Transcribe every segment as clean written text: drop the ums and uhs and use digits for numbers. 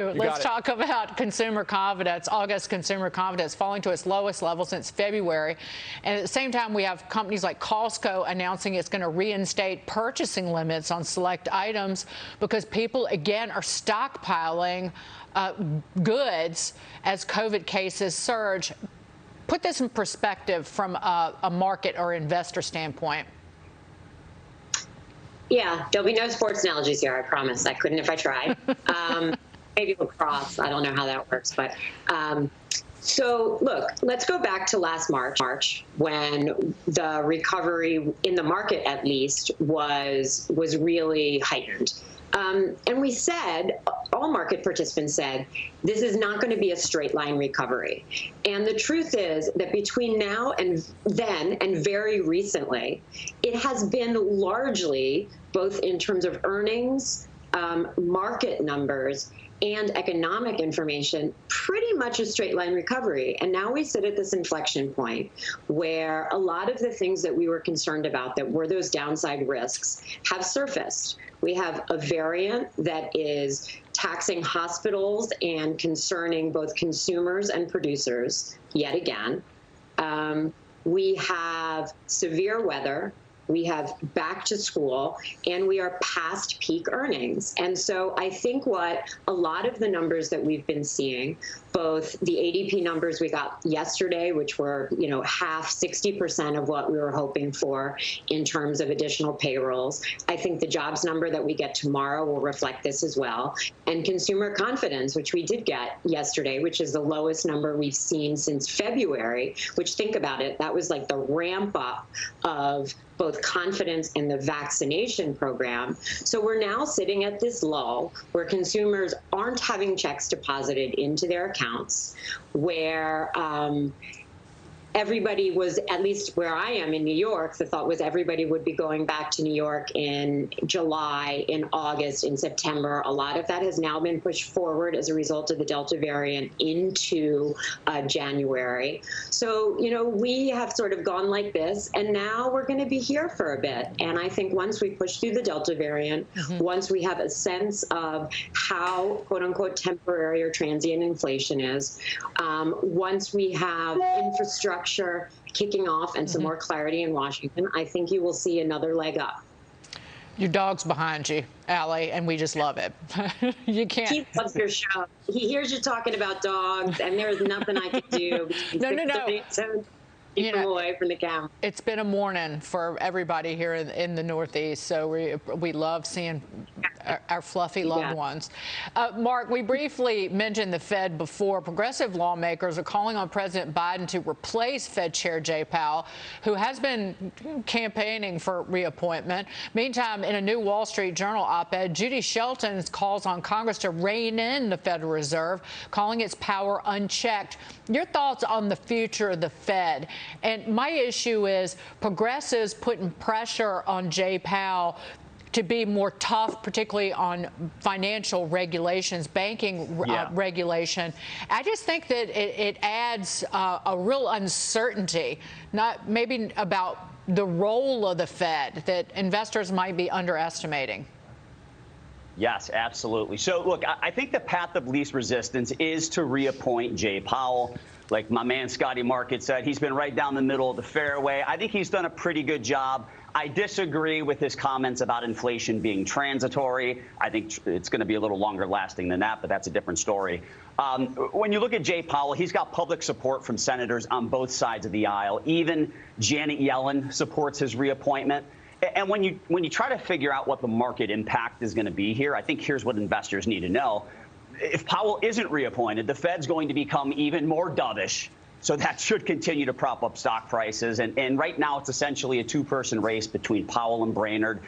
Let's talk about consumer confidence. August consumer confidence falling to its lowest level since February. And at the same time, we have companies like Costco announcing it's going to reinstate purchasing limits on select items because people, again, are stockpiling goods as COVID cases surge. Put this in perspective from a market or investor standpoint. Yeah, there'll be no sports analogies here, I promise. I couldn't if I tried. Maybe lacrosse. I don't know how that works. But so, look, let's go back to last March when the recovery in the market, at least, was really heightened. And we said, all market participants said, this is not going to be a straight line recovery. And the truth is that between now and then, and very recently, it has been largely, both in terms of earnings, market numbers, and economic information, pretty much a straight line recovery. And now we sit at this inflection point where a lot of the things that we were concerned about that were those downside risks have surfaced. We have a variant that is taxing hospitals and concerning both consumers and producers yet again. We have severe weather. We have back to school, and we are past peak earnings. And so I think what a lot of the numbers that we've been seeing, both the ADP numbers we got yesterday, which were, half, 60% of what we were hoping for in terms of additional payrolls. I think the jobs number that we get tomorrow will reflect this as well. And consumer confidence, which we did get yesterday, which is the lowest number we've seen since February, which, think about it, that was like the ramp up of both confidence in the vaccination program. So we're now sitting at this lull where consumers aren't having checks deposited into their accounts, where everybody was, at least where I am in New York, the thought was everybody would be going back to New York in July, in August, in September. A lot of that has now been pushed forward as a result of the Delta variant into January. So, we have sort of gone like this, and now we're going to be here for a bit. And I think once we push through the Delta variant, once we have a sense of how, quote unquote, temporary or transient inflation is, once we have infrastructure kicking off and some more clarity in Washington, I think you will see another leg up. Your dog's behind you, Alli, and we just love it. You can't. He loves your show. He hears you talking about dogs, and there's nothing I can do. No. Keep them away from the camera. It's been a morning for everybody here in the Northeast, so we love seeing our fluffy loved ones. Mark, we briefly mentioned the Fed before. Progressive lawmakers are calling on President Biden to replace Fed Chair Jay Powell, who has been campaigning for reappointment. Meantime, in a new Wall Street Journal op-ed, Judy Shelton calls on Congress to rein in the Federal Reserve, calling its power unchecked. Your thoughts on the future of the Fed? And my issue is progressives putting pressure on Jay Powell to be more tough, particularly on financial regulations, banking regulation. I just think that it adds a real uncertainty, not maybe about the role of the Fed that investors might be underestimating. Yes, absolutely. So, look, I think the path of least resistance is to reappoint Jay Powell. Like my man Scotty Market said, he's been right down the middle of the fairway. I think he's done a pretty good job. I disagree with his comments about inflation being transitory. I think it's going to be a little longer lasting than that, but that's a different story. When you look at Jay Powell, he's got public support from senators on both sides of the aisle. Even Janet Yellen supports his reappointment. And when you try to figure out what the market impact is going to be here, I think here's what investors need to know. If Powell isn't reappointed, the Fed's going to become even more dovish. So that should continue to prop up stock prices. And right now, it's essentially a two-person race between Powell and Brainerd.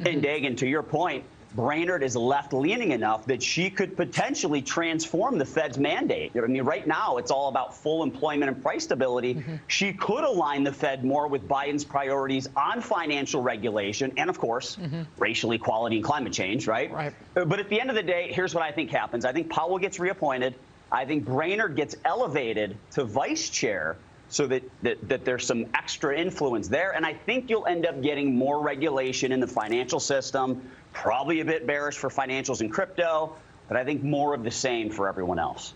And Dagan, to your point, Brainerd is left-leaning enough that she could potentially transform the Fed's mandate. I mean, right now, it's all about full employment and price stability. She could align the Fed more with Biden's priorities on financial regulation and, of course, racial equality and climate change, right? But at the end of the day, here's what I think happens. I think Powell gets reappointed. I think Brainerd gets elevated to vice chair so that there's some extra influence there. And I think you'll end up getting more regulation in the financial system, probably a bit bearish for financials and crypto. but I think more of the same for everyone else.